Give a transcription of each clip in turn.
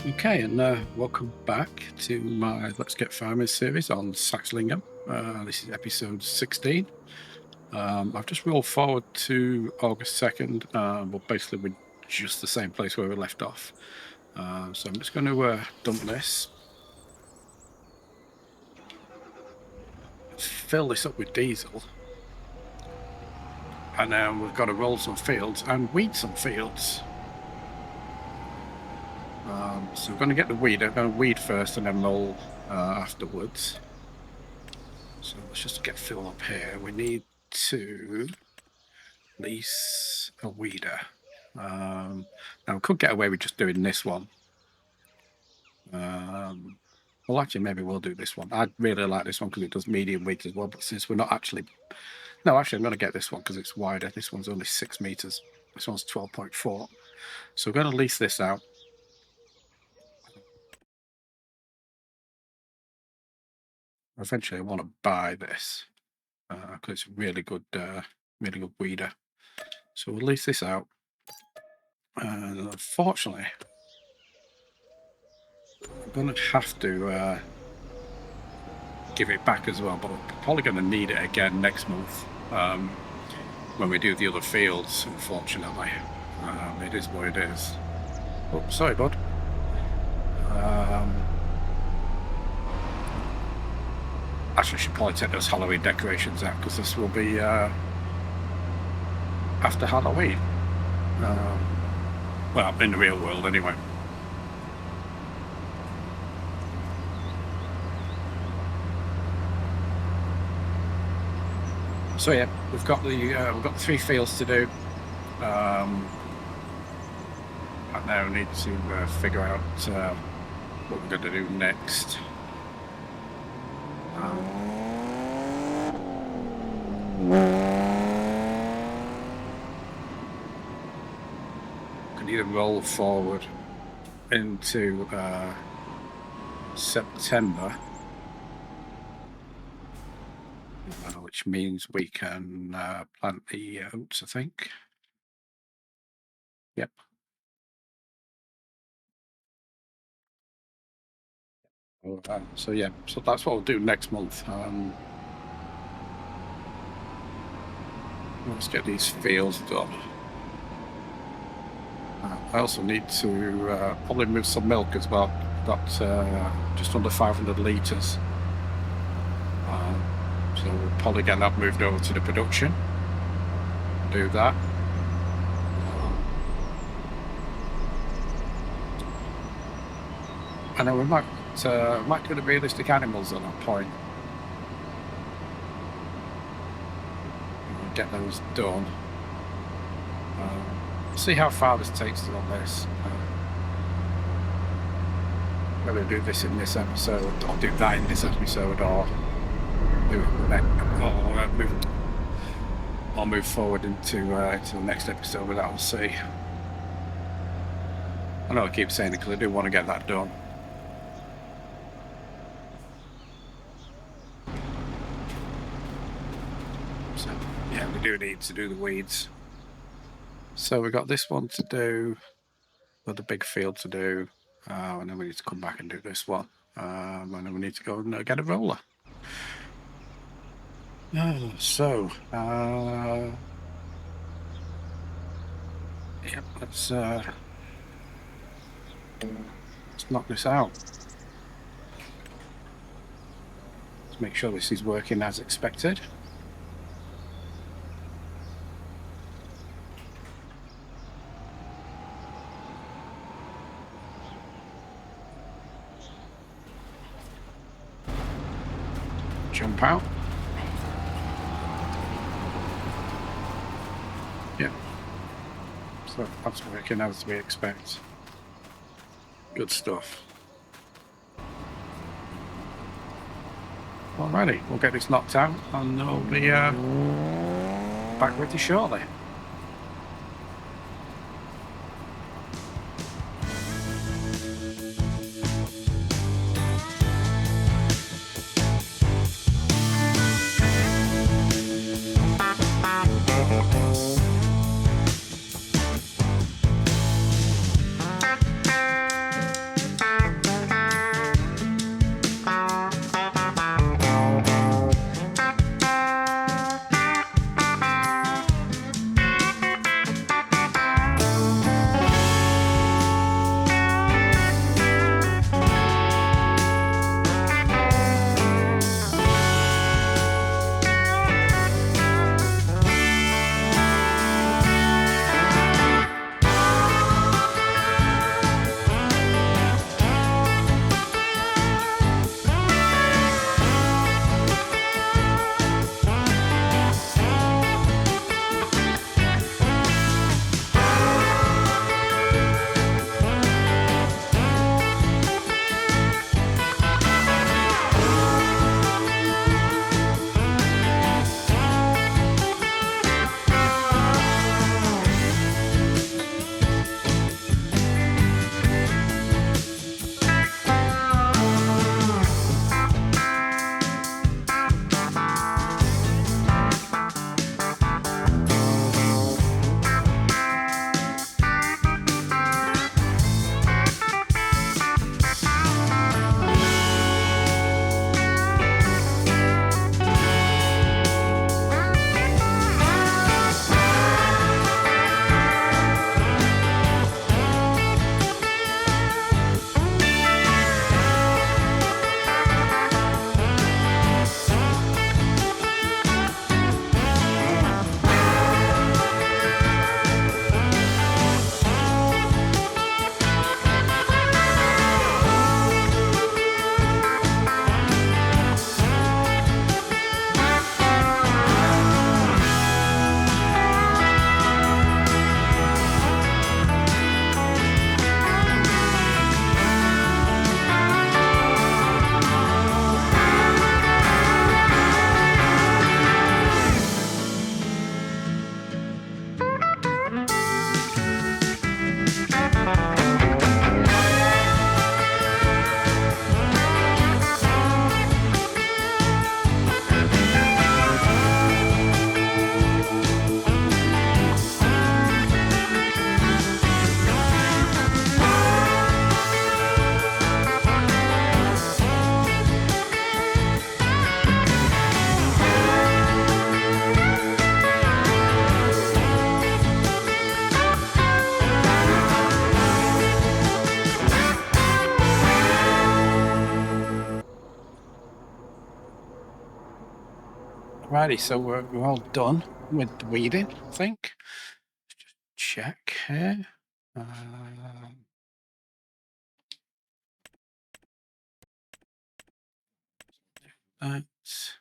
Okay, and welcome back to my Let's Get Farming series on Saxlingham. This is episode 16. I've just rolled forward to August 2nd. Well, basically, we're just the same place where we left off. So I'm just going to dump this, fill this up with diesel, and then we've got to roll some fields and weed some fields. So we're going to get the weed. I'm going to weed first and then roll afterwards. So let's just get filled up here. We need to lease a weeder. Now we could get away with just doing this one. Well, actually, maybe we'll do this one. I really like this one because it does medium weeds as well. But since we're not actually... No, actually, I'm going to get this one because it's wider. This one's only 6 meters. This one's 12.4. So we're going to lease this out. Eventually, I want to buy this because it's a really good weeder. So we'll lease this out. And unfortunately, I'm going to have to give it back as well, but I'm probably going to need it again next month when we do the other fields, unfortunately. It is what it is. Oh, sorry, bud. Actually, I should probably take those Halloween decorations out because this will be after Halloween. Well, in the real world, anyway. So yeah, we've got the 3 fields to do. I now need to figure out what we're going to do next. Can either roll forward into September, which means we can plant the oats, I think. Yep. So yeah, so that's what we'll do next month. Let's get these fields done. I also need to probably move some milk as well. Got just under 500 litres. So we'll probably get that moved over to the production. Do that. And then we might do the realistic animals at that point. Get those done. See how far this takes us on this. Whether do this in this episode, or do that in this episode, or move forward into the next episode. But that we'll see. I know I keep saying it because I do want to get that done. So yeah, we do need to do the weeds. So we got this one to do, with the big field to do, and then we need to come back and do this one, and then we need to go and get a roller. So, yeah, let's knock this out. Let's make sure this is working as expected. Jump out. Yeah. So that's working as we expect. Good stuff. Alrighty, we'll get this knocked out and I'll be back with you shortly. Righty, so we're all done with the weeding, I think. Let's just check here. Let's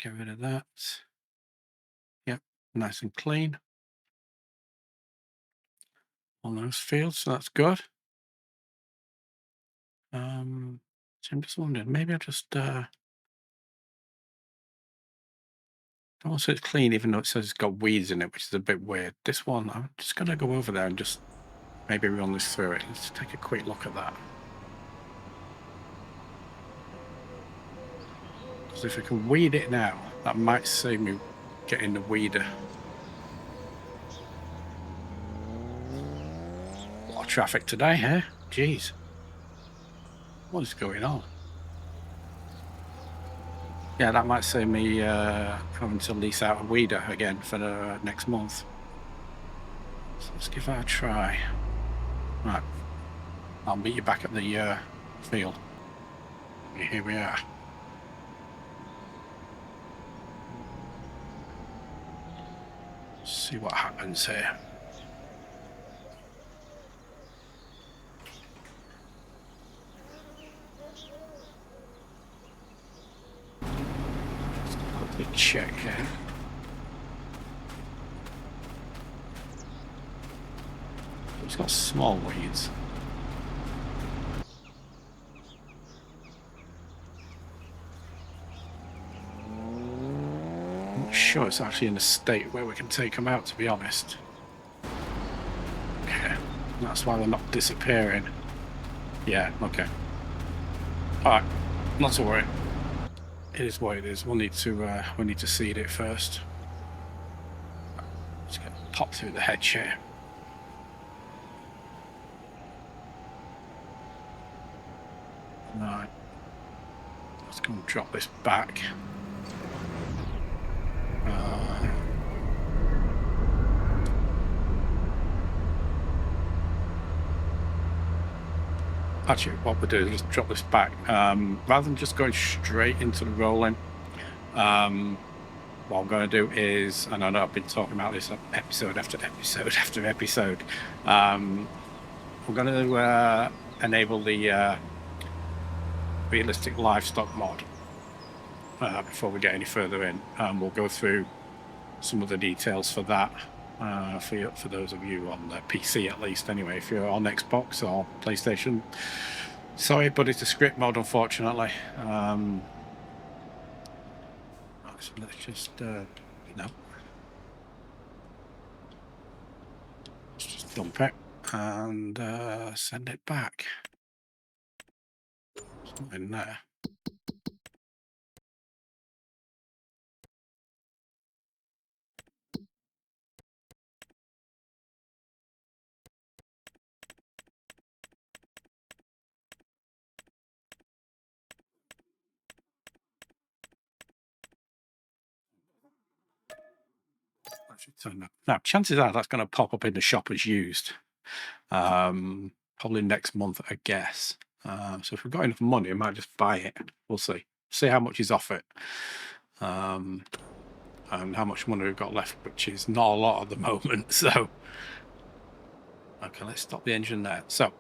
get rid of that. Yep, nice and clean on those fields, so that's good. So I'm just wondering, maybe I just don't want to say it's clean, even though it says it's got weeds in it, which is a bit weird. This one, I'm just gonna go over there and just maybe run this through it. Let's take a quick look at that. Because if I can weed it now, that might save me getting the weeder. A lot of traffic today, huh? Jeez. What is going on? Yeah, that might save me having to lease out a weeder again for the next month. So let's give that a try. Right. I'll meet you back at the field. Here we are. See what happens here. Let's quickly check here. It's got small weeds. I'm not sure it's actually in a state where we can take them out, to be honest. Okay, that's why they're not disappearing. Yeah, okay. Alright, not to worry. It is what it is. We need to seed it first. Let's get pop through the hedge here. Right. Let's go and drop this back. Actually, what we'll do is just drop this back. Rather than just going straight into the rolling, what I'm going to do is, and I know I've been talking about this episode after episode after episode, we're going to enable the realistic livestock mod before we get any further in. We'll go through some of the details for that for those of you on the PC, at least. Anyway, if you're on Xbox or PlayStation, sorry, but it's a script mod, unfortunately. So let's just let's just dump it and send it back. It's not in there. Now, chances are that's going to pop up in the shop as used. Probably next month, I guess. So if we've got enough money, I might just buy it. We'll see. See how much is off it. And how much money we've got left, which is not a lot at the moment. So, okay, let's stop the engine there. So,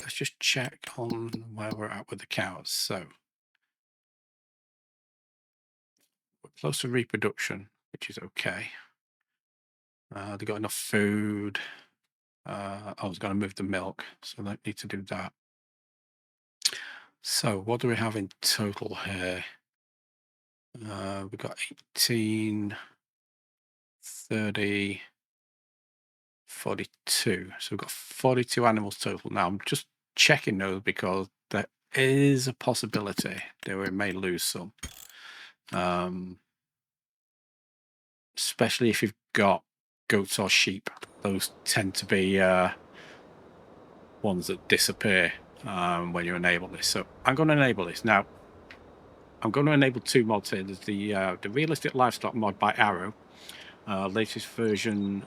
let's just check on where we're at with the cows. So, we're close to reproduction, which is okay. They've got enough food. I was going to move the milk, so I need to do that. So what do we have in total here? We've got 18, 30, 42. So we've got 42 animals total. Now I'm just checking those because there is a possibility that we may lose some. Especially if you've got goats or sheep. Those tend to be ones that disappear when you enable this. So I'm going to enable this. Now, I'm going to enable two mods here. There's the realistic livestock mod by Arrow. Latest version,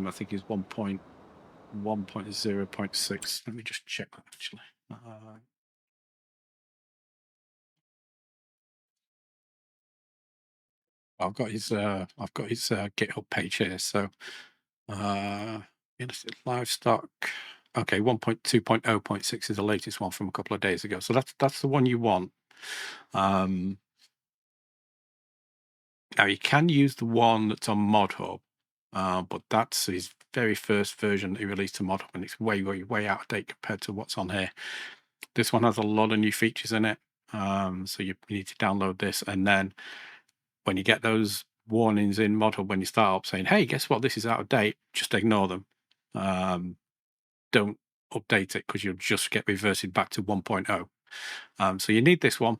I think, is 1.0.6. Let me just check that, actually. I've got his GitHub page here. So Realistic Livestock. Okay, 1.2.0.6 is the latest one from a couple of days ago. So that's the one you want. Now you can use the one that's on ModHub, but that's his very first version that he released to ModHub, and it's way out of date compared to what's on here. This one has a lot of new features in it, so you need to download this, and then when you get those warnings in ModHub when you start up saying, "Hey, guess what? This is out of date," just ignore them. Don't update it because you'll just get reverted back to 1.0. So you need this one,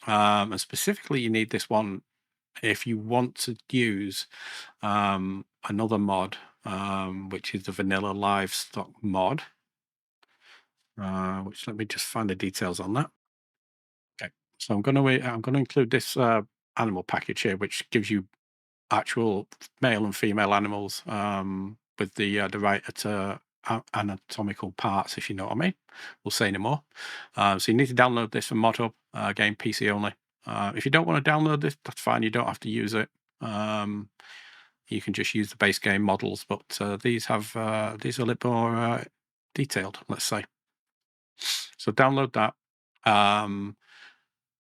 and specifically you need this one if you want to use another mod, which is the vanilla livestock mod, which let me just find the details on that. Okay, so I'm going to include this animal package here, which gives you actual male and female animals with the right anatomical parts, if you know what I mean. We'll say no more. So you need to download this from ModHub, again PC only. If you don't want to download this, that's fine. You don't have to use it. You can just use the base game models, but these are a little more detailed, let's say. So download that.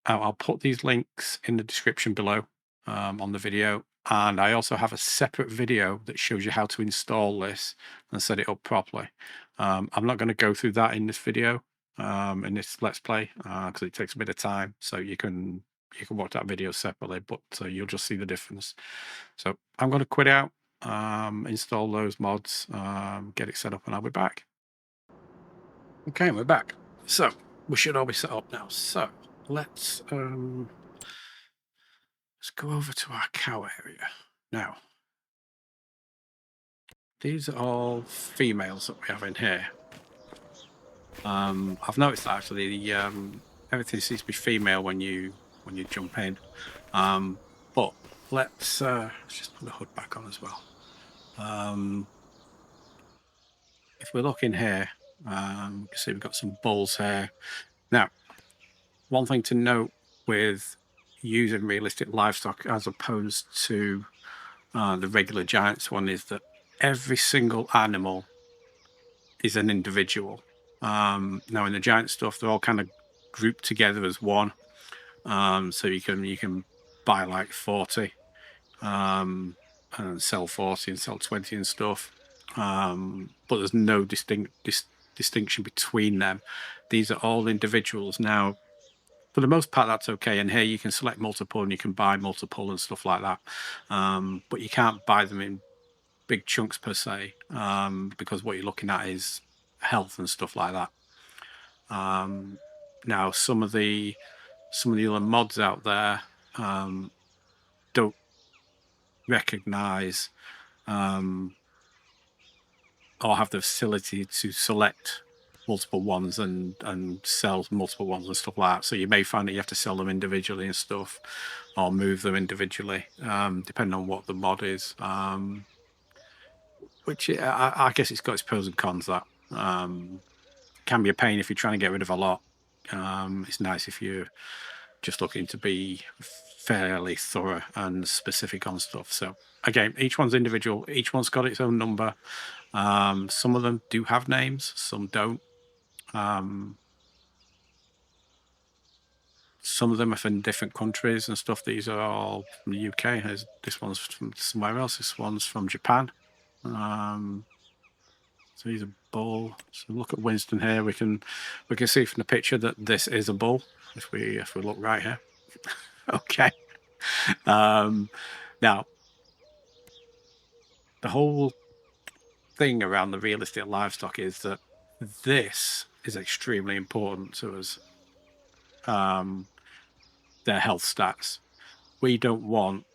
I'll put these links in the description below on the video, and I also have a separate video that shows you how to install this and set it up properly. I'm not going to go through that in this video, in this Let's Play, because it takes a bit of time. So you can watch that video separately, but you'll just see the difference. So I'm going to quit out, install those mods, get it set up, and I'll be back. Okay, we're back. So we should all be set up now. So let's go over to our cow area now. These are all females that we have in here. I've noticed that actually everything seems to be female when you jump in. But let's just put the hood back on as well. If we look in here, you can see we've got some bulls here. Now, one thing to note with using realistic livestock as opposed to the regular giants one is that every single animal is an individual. Now in the giant stuff, they're all kind of grouped together as one. So you can buy like 40 and sell 40 and sell 20 and stuff. But there's no distinction between them. These are all individuals. Now, for the most part, that's okay. And here you can select multiple and you can buy multiple and stuff like that. But you can't buy them in big chunks per se, because what you're looking at is health and stuff like that. Now, some of the other mods out there don't recognize or have the facility to select multiple ones and sell multiple ones and stuff like that. So you may find that you have to sell them individually and stuff, or move them individually, depending on what the mod is. Which I guess it's got its pros and cons. That can be a pain if you're trying to get rid of a lot. It's nice if you're just looking to be fairly thorough and specific on stuff. So again, each one's individual. Each one's got its own number. Some of them do have names, some don't. Some of them are from different countries and stuff. These are all from the UK. This one's from somewhere else. This one's from Japan. So he's a bull. So look at Winston here. We can see from the picture that this is a bull. If we look right here. Okay. Now, the whole thing around the realistic livestock is that this is extremely important to us. Their health stats. We don't want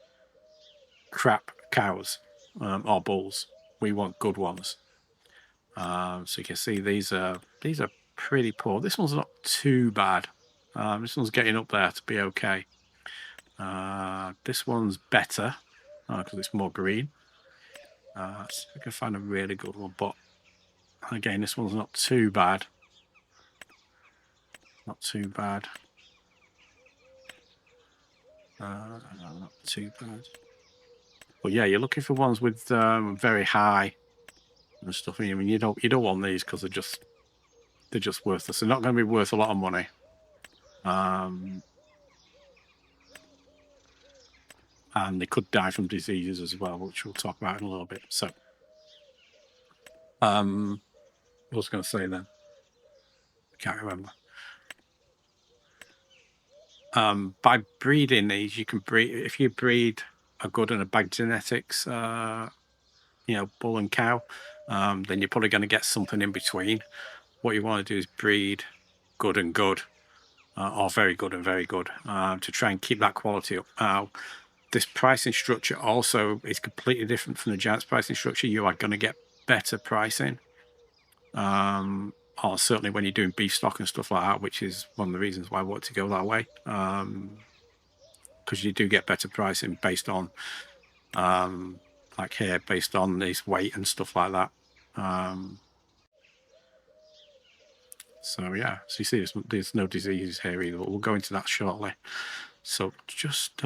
crap cows or bulls. We want good ones. So you can see these are pretty poor. This one's not too bad. This one's getting up there to be okay. This one's better because it's more green. See if I can find a really good one, but again, this one's not too bad. Not too bad. Not too bad. But yeah, you're looking for ones with very high and stuff. I mean, you don't want these because they're just worthless. They're not going to be worth a lot of money. And they could die from diseases as well, which we'll talk about in a little bit. So, what was I going to say then? I can't remember. By breeding these, you can breed, if you breed a good and a bad genetics, you know, bull and cow, then you're probably going to get something in between. What you want to do is breed good and good, or very good and very good, to try and keep that quality up. This pricing structure also is completely different from the Giants pricing structure. You are going to get better pricing, or certainly when you're doing beef stock and stuff like that, which is one of the reasons why I want to go that way, because you do get better pricing based on, like here, based on this weight and stuff like that. So yeah, so you see there's no diseases here either, but we'll go into that shortly. So just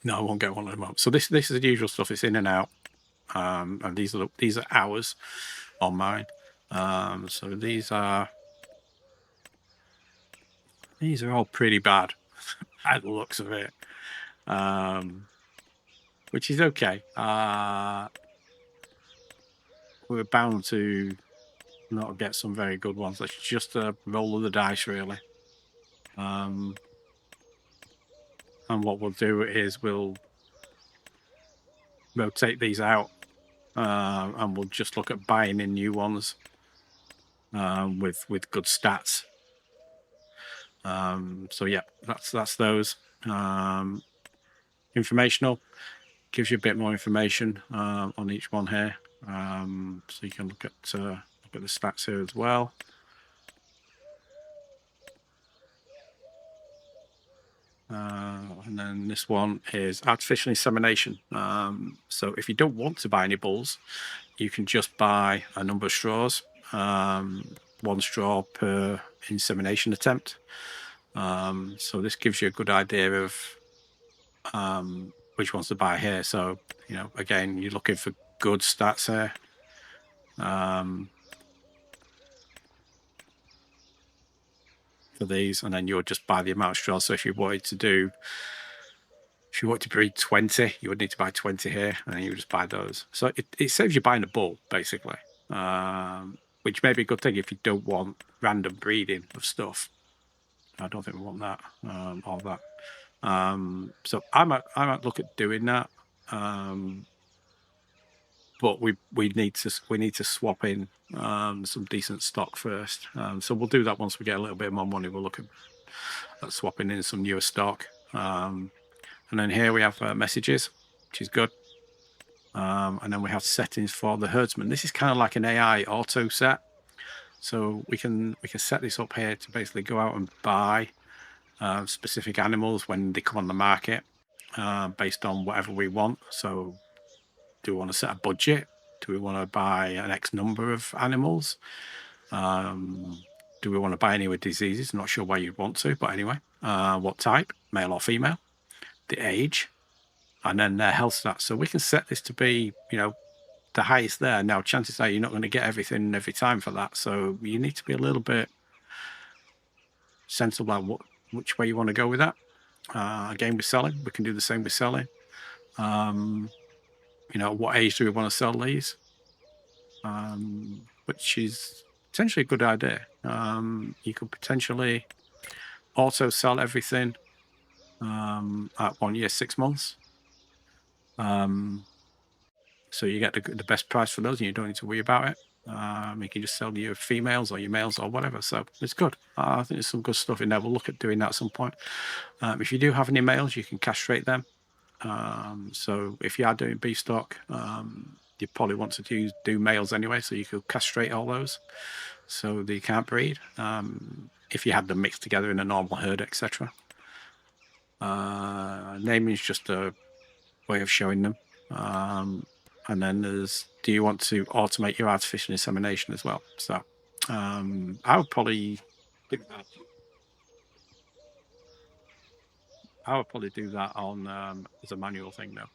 no, I won't go on at the moment. So this is the usual stuff. It's in and out, and these are hours on mine. So these are all pretty bad at the looks of it, which is okay. We're bound to not get some very good ones. That's just a roll of the dice, really. And what we'll do is we'll rotate these out, and we'll just look at buying in new ones with good stats. So yeah, that's those. Informational gives you a bit more information on each one here, so you can look at the stats here as well. And then this one is artificial insemination. So if you don't want to buy any bulls, you can just buy a number of straws, 1 straw per insemination attempt. So this gives you a good idea of which ones to buy here. So, you know, again, you're looking for good stats here. For these, and then you'll just buy the amount of straws. So if you wanted to breed 20, you would need to buy 20 here, and then you would just buy those. So it saves you buying a bull, basically, which may be a good thing if you don't want random breeding of stuff. I don't think we want that, all that. So I might look at doing that, but we need to swap in some decent stock first. So we'll do that once we get a little bit more money. We'll look at swapping in some newer stock. And then here we have messages, which is good. And then we have settings for the herdsman. This is kind of like an AI auto set. So we can set this up here to basically go out and buy specific animals when they come on the market, based on whatever we want. So do we want to set a budget? Do we want to buy an X number of animals? Do we want to buy any with diseases? Not sure why you'd want to, but anyway. What type, male or female, the age, and then their health stats. So we can set this to be, you know, the highest there. Now, chances are you're not going to get everything every time for that. So you need to be a little bit sensible about which way you want to go with that. Again, with selling, we can do the same with selling. You know, what age do we want to sell these? Which is potentially a good idea. You could potentially also sell everything at 1 year, 6 months. So you get the best price for those, and you don't need to worry about it. You can just sell your females or your males or whatever. So it's good. I think there's some good stuff in there. We'll look at doing that at some point. If you do have any males, you can castrate them. So if you are doing beef stock, you probably want to do males anyway, so you could castrate all those so they can't breed, if you had them mixed together in a normal herd, etc. Naming is just a way of showing them. And then there's, do you want to automate your artificial insemination as well? So I would probably think that. I would probably do that on as a manual thing now.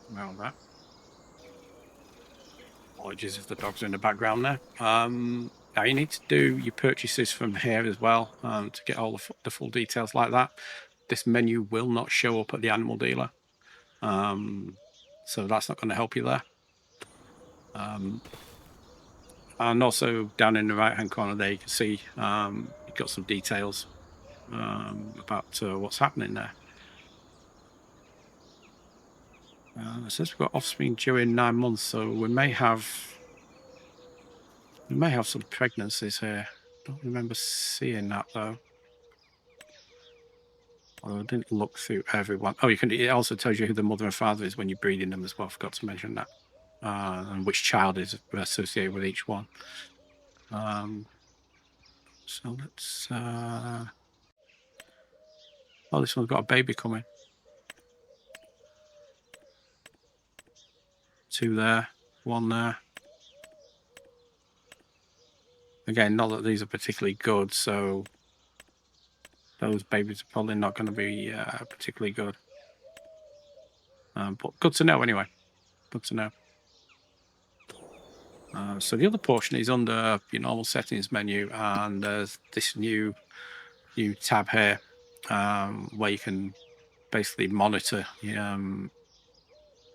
Come out of that. Apologies if the dogs are in the background there. Now you need to do your purchases from here as well to get all the full details like that. This menu will not show up at the animal dealer, so that's not going to help you there. And also down in the right hand corner there, you can see you've got some details about what's happening there. It says we've got offspring during 9 months, so we may have some pregnancies here. Don't remember seeing that though. Although I didn't look through everyone. Oh, it also tells you who the mother and father is when you're breeding them as well. Forgot to mention that. And which child is associated with each one. So let's oh, this one's got a baby coming. 2 there, 1 there. Again, not that these are particularly good, so those babies are probably not going to be particularly good. But good to know anyway. Good to know. So the other portion is under your normal settings menu, and there's this new tab here where you can basically monitor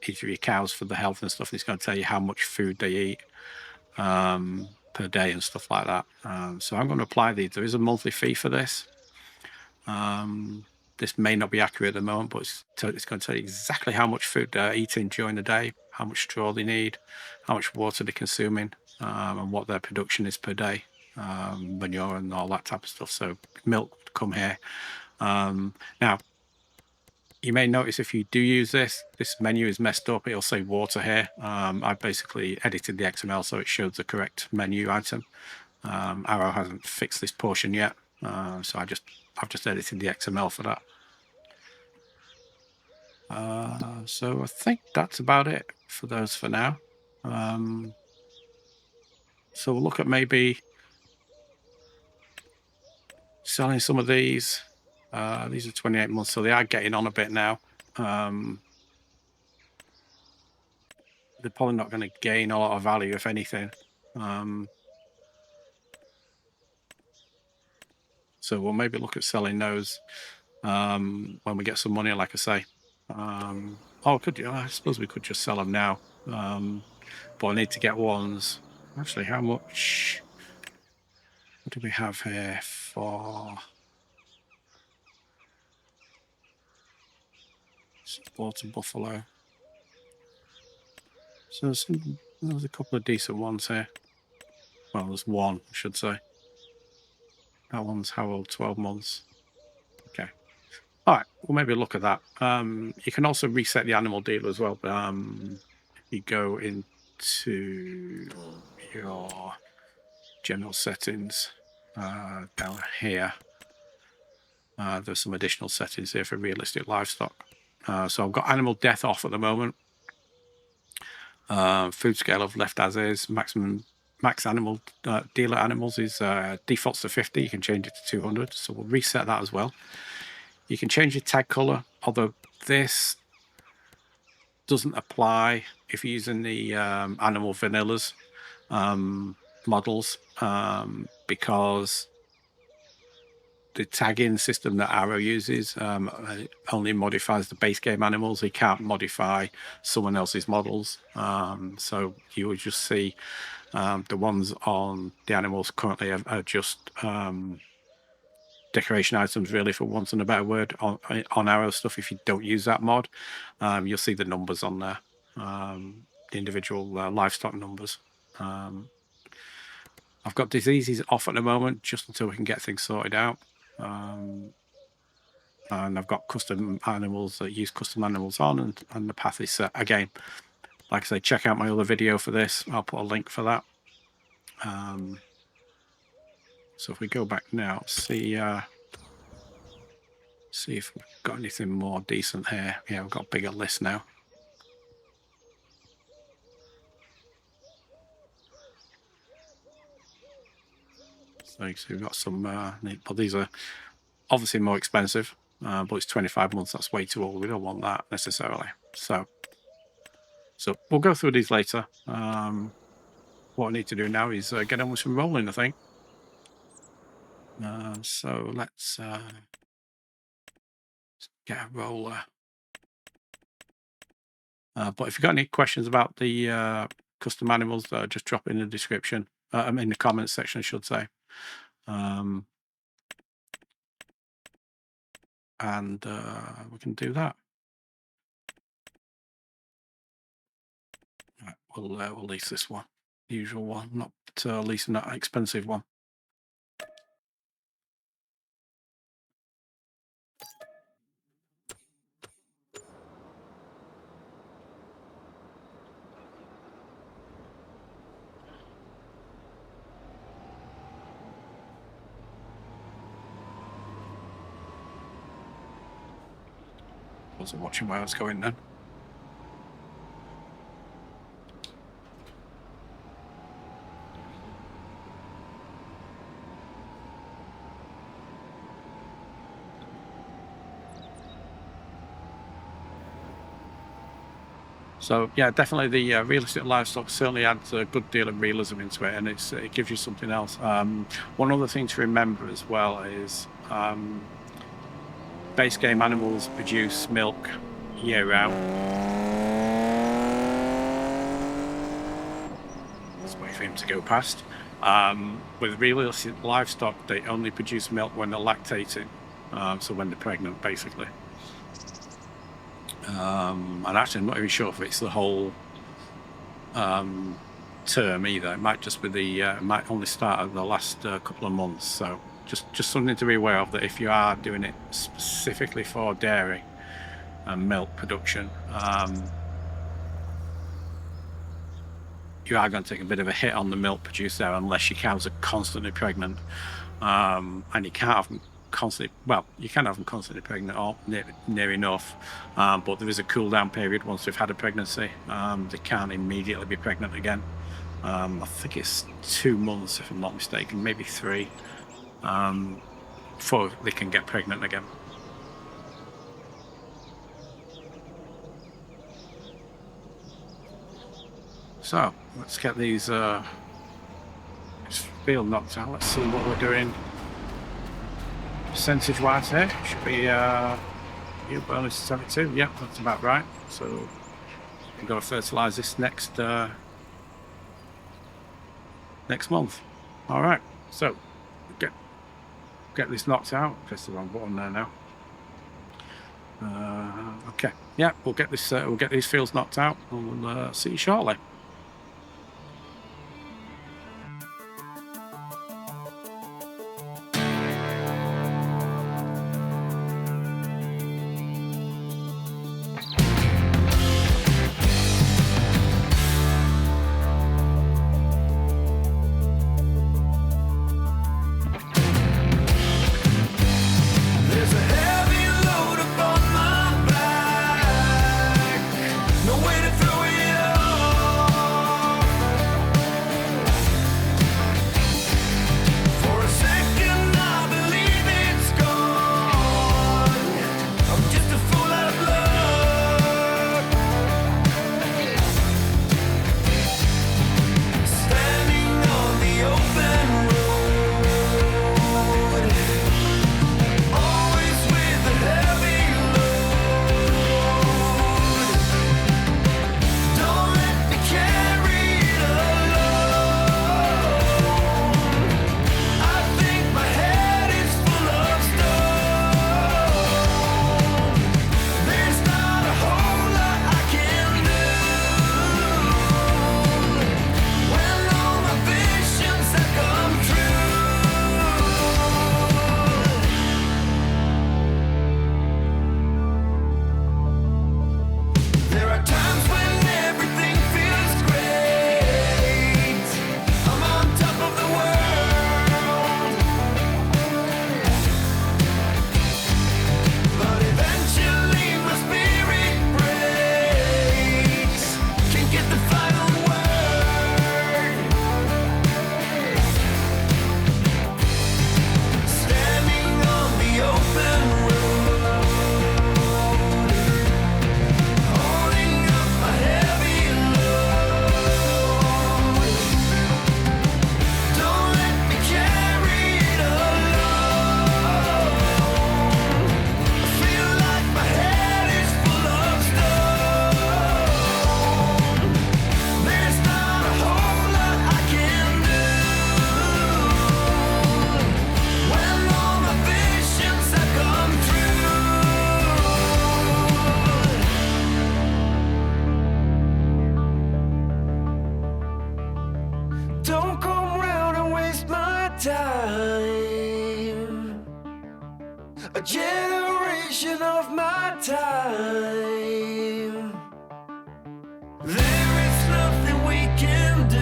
each of your cows for the health and stuff. And it's going to tell you how much food they eat per day and stuff like that. So I'm going to apply these. There is a monthly fee for this. This may not be accurate at the moment, but it's going to tell you exactly how much food they're eating during the day, how much straw they need, how much water they're consuming, and what their production is per day, manure and all that type of stuff. So milk would come here. Now, you may notice if you do use this menu is messed up. It'll say water here. I basically edited the XML so it shows the correct menu item. Arrow hasn't fixed this portion yet, so I've just edited the XML for that. So I think that's about it for those for now. So we'll look at maybe selling some of these. These are 28 months, so they are getting on a bit now. They're probably not going to gain a lot of value, if anything. So we'll maybe look at selling those when we get some money, like I say. I suppose we could just sell them now. But I need to get ones. Actually, how much? What do we have here for Sport and Buffalo? So there's a couple of decent ones here. Well, there's one, I should say. That one's how old? 12 months. Okay. All right, we'll maybe look at that. You can also reset the animal dealer as well. You go into your general settings down here. There's some additional settings here for realistic livestock. So I've got animal death off at the moment. Food scale I've left as is. Max animal dealer animals is defaults to 50. You can change it to 200. So we'll reset that as well. You can change your tag color, although this doesn't apply if you're using the animal vanillas models because the tagging system that Arrow uses only modifies the base game animals. It can't modify someone else's models. So you would just see the ones on the animals currently are just decoration items, really, for want of a better word, on Arrow stuff. If you don't use that mod, you'll see the numbers on there, the individual livestock numbers. I've got diseases off at the moment just until we can get things sorted out. And I've got custom animals that use custom animals on, and the path is set. Again, like I say, check out my other video for this. I'll put a link for that. So if we go back now, see if we've got anything more decent here. Yeah, we've got a bigger list now. So you can see we've got some, but these are obviously more expensive, but it's 25 months. That's way too old. We don't want that necessarily. So we'll go through these later. What I need to do now is get on with some rolling, I think. So let's get a roller. But if you've got any questions about the custom animals, just drop it in the description, in the comments section, I should say. And we can do that. Right, we'll lease this one, the usual one, not leasing that expensive one. Wasn't watching where I was going then. So yeah, definitely the realistic livestock certainly adds a good deal of realism into it, and it gives you something else. One other thing to remember as well is base game animals produce milk year round. Let's wait for him to go past. With realistic livestock, they only produce milk when they're lactating, so when they're pregnant, basically. And actually, I'm not even sure if it's the whole term either. It might just be it might only start at the last couple of months. So just something to be aware of, that if you are doing it specifically for dairy and milk production, you are going to take a bit of a hit on the milk produced there, unless your cows are constantly pregnant, and you can't have them constantly, well, you can have them constantly pregnant or near enough, but there is a cool down period once they've had a pregnancy. They can't immediately be pregnant again. I think it's 2 months, if I'm not mistaken, maybe 3, before they can get pregnant again. So let's get these field knocked out. Let's see what we're doing percentage wise here. Should be yield bonus 72. Yep, that's about right. So we've got to fertilize this next month. All right, so get this knocked out. Press the wrong button there now. Okay, yeah, we'll get these fields knocked out, and we'll see you shortly. No way to throw it all. Don't come round and waste my time. A generation of my time. There is nothing we can do.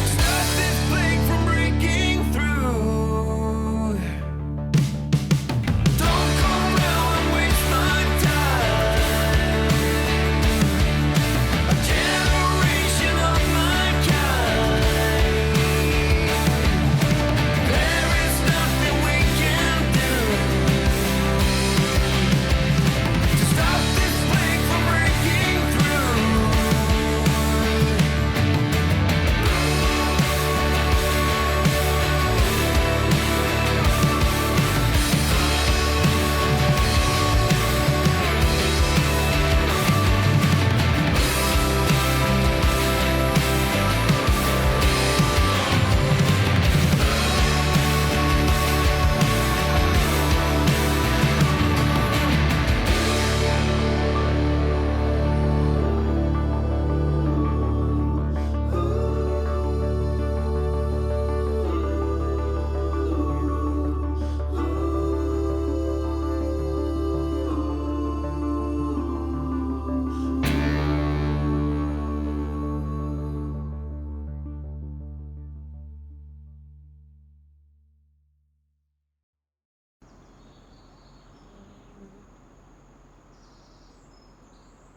Stop this plague from breaking through. Don't come round and waste my time. A generation of my kind. There is nothing we can do to stop this plague from breaking through.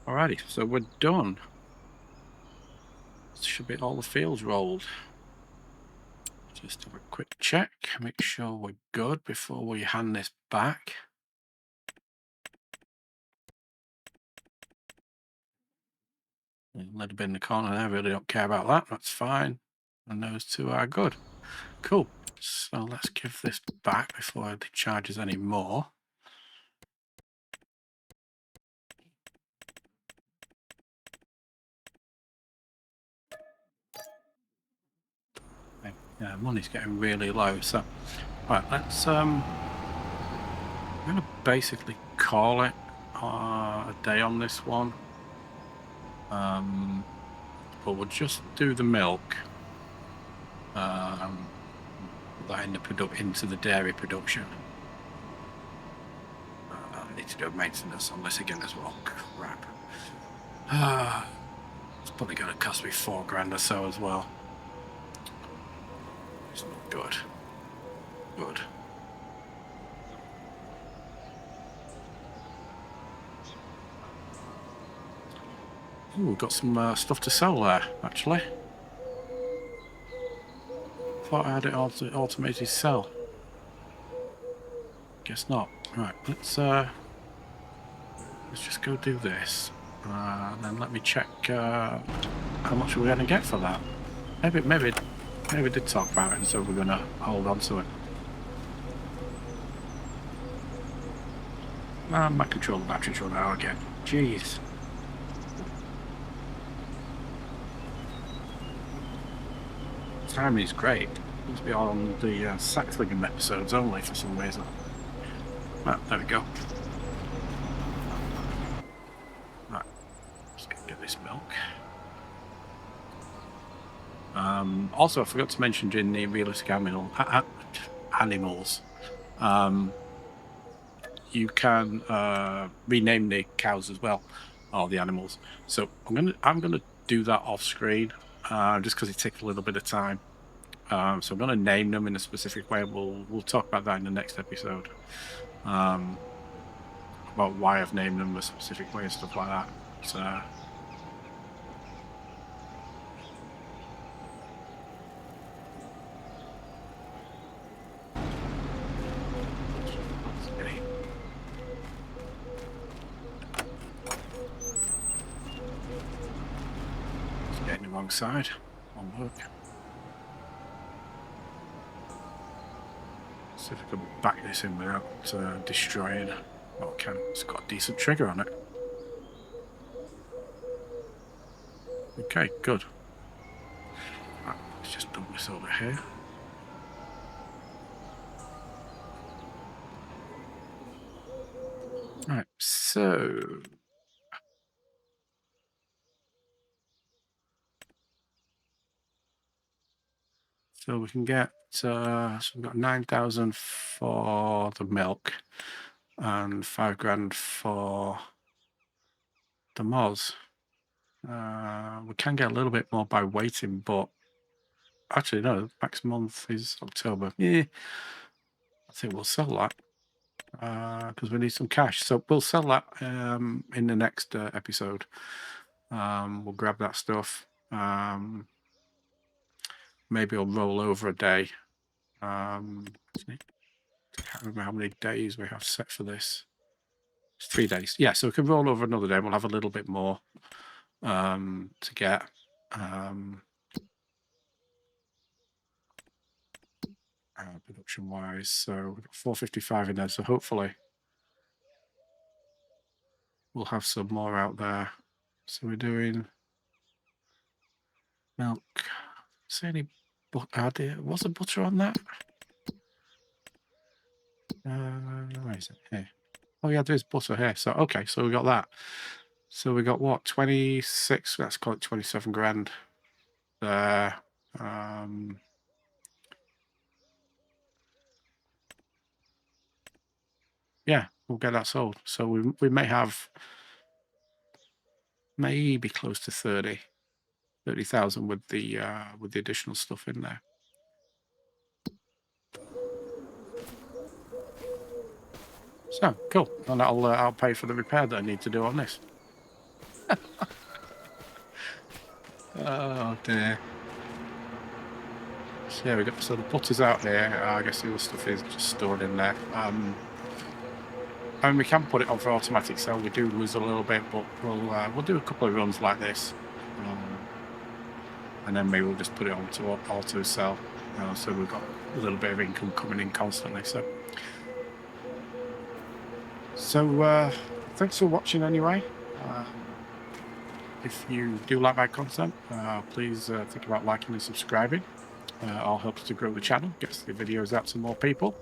Alrighty, so we're done. Should be all the fields rolled. Just have a quick check, make sure we're good before we hand this back. A little bit in the corner there, really don't care about that, that's fine. And those two are good. Cool. So let's give this back before it charges any more. Yeah, money's getting really low, so right, let's I'm gonna basically call it a day on this one. But we'll just do the milk. That into the dairy production. I need to do maintenance on this again as well. Crap. It's probably going to cost me $4,000 or so as well. It's not good. Good. Ooh, we've got some stuff to sell there, actually. Thought I had it automated sell. Guess not. Right, let's just go do this. And then let me check how much we're going to get for that. Maybe we did talk about it, and so we're going to hold on to it. My controller battery's run out again. Jeez. Timing is great. Must be on the Saxlingham episodes only for some reason. Right, there we go. Right, let's get this milk. Also, I forgot to mention in the realistic animals, you can rename the cows as well, or the animals. So I'm gonna do that off screen, just because it takes a little bit of time. So I'm gonna name them in a specific way. We'll talk about that in the next episode. About why I've named them a specific way and stuff like that. So. Getting the wrong side. Won't work. See if I can back this in without destroying. Well, I can. It's got a decent trigger on it. Okay, good. Right, let's just dump this over here. Right, so So we can get, so we've got 9,000 for the milk and 5 grand for the moz. We can get a little bit more by waiting, but actually no, next month is October. Yeah, I think we'll sell that because we need some cash. So we'll sell that in the next episode. We'll grab that stuff. Maybe I'll roll over a day. I can't remember how many days we have set for this. It's 3 days. Yeah, so we can roll over another day. We'll have a little bit more to get. Production wise, so we've got 455 in there, so hopefully we'll have some more out there. So we're doing milk. Is there any butter? Was there butter on that? Where is it? Here. Oh yeah, there's butter here. So okay, so we got that. So we got what, 26? Let's call it 27 grand there. Yeah, we'll get that sold. So we may have maybe close to 30,000 with the additional stuff in there. So cool, and I'll pay for the repair that I need to do on this. Oh dear. So yeah, we got, so the butter's out there. I guess the other stuff is just stored in there. I mean, we can put it on for automatic sell. We do lose a little bit, but we'll do a couple of runs like this, and then maybe we'll just put it on to auto sell. So we've got a little bit of income coming in constantly. So thanks for watching anyway. If you do like my content, please think about liking and subscribing. All helps to grow the channel, gets the videos out to more people.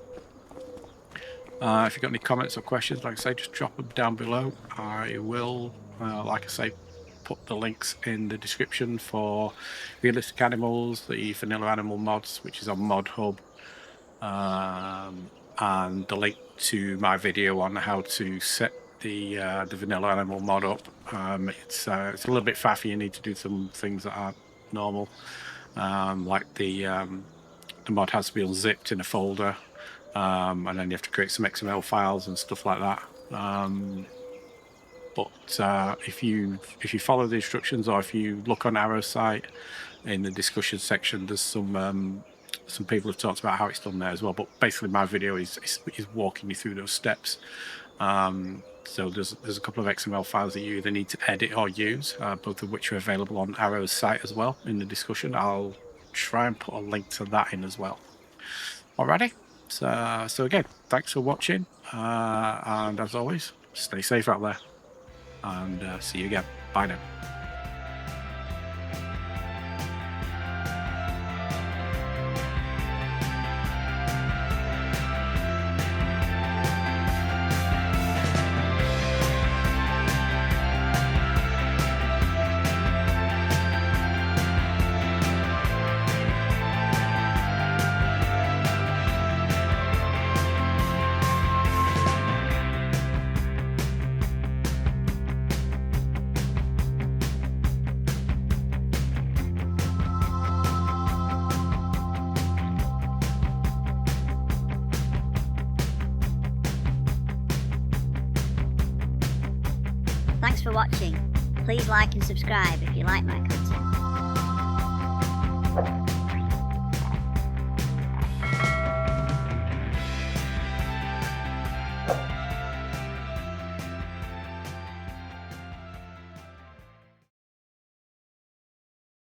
If you've got any comments or questions, like I say, just drop them down below. I will, like I say, put the links in the description for Realistic Animals, the vanilla animal mods, which is on Mod Hub, and the link to my video on how to set the vanilla animal mod up. It's a little bit faffy. You need to do some things that aren't normal, like the mod has to be unzipped in a folder, and then you have to create some XML files and stuff like that. But if you follow the instructions, or if you look on Arrow's site in the discussion section, there's some people have talked about how it's done there as well. But basically, my video is walking you through those steps. So there's a couple of XML files that you either need to edit or use, both of which are available on Arrow's site as well in the discussion. I'll try and put a link to that in as well. Alrighty. So again, thanks for watching, and as always, stay safe out there, and see you again. Bye now. Thanks for watching. Please like and subscribe if you like my content.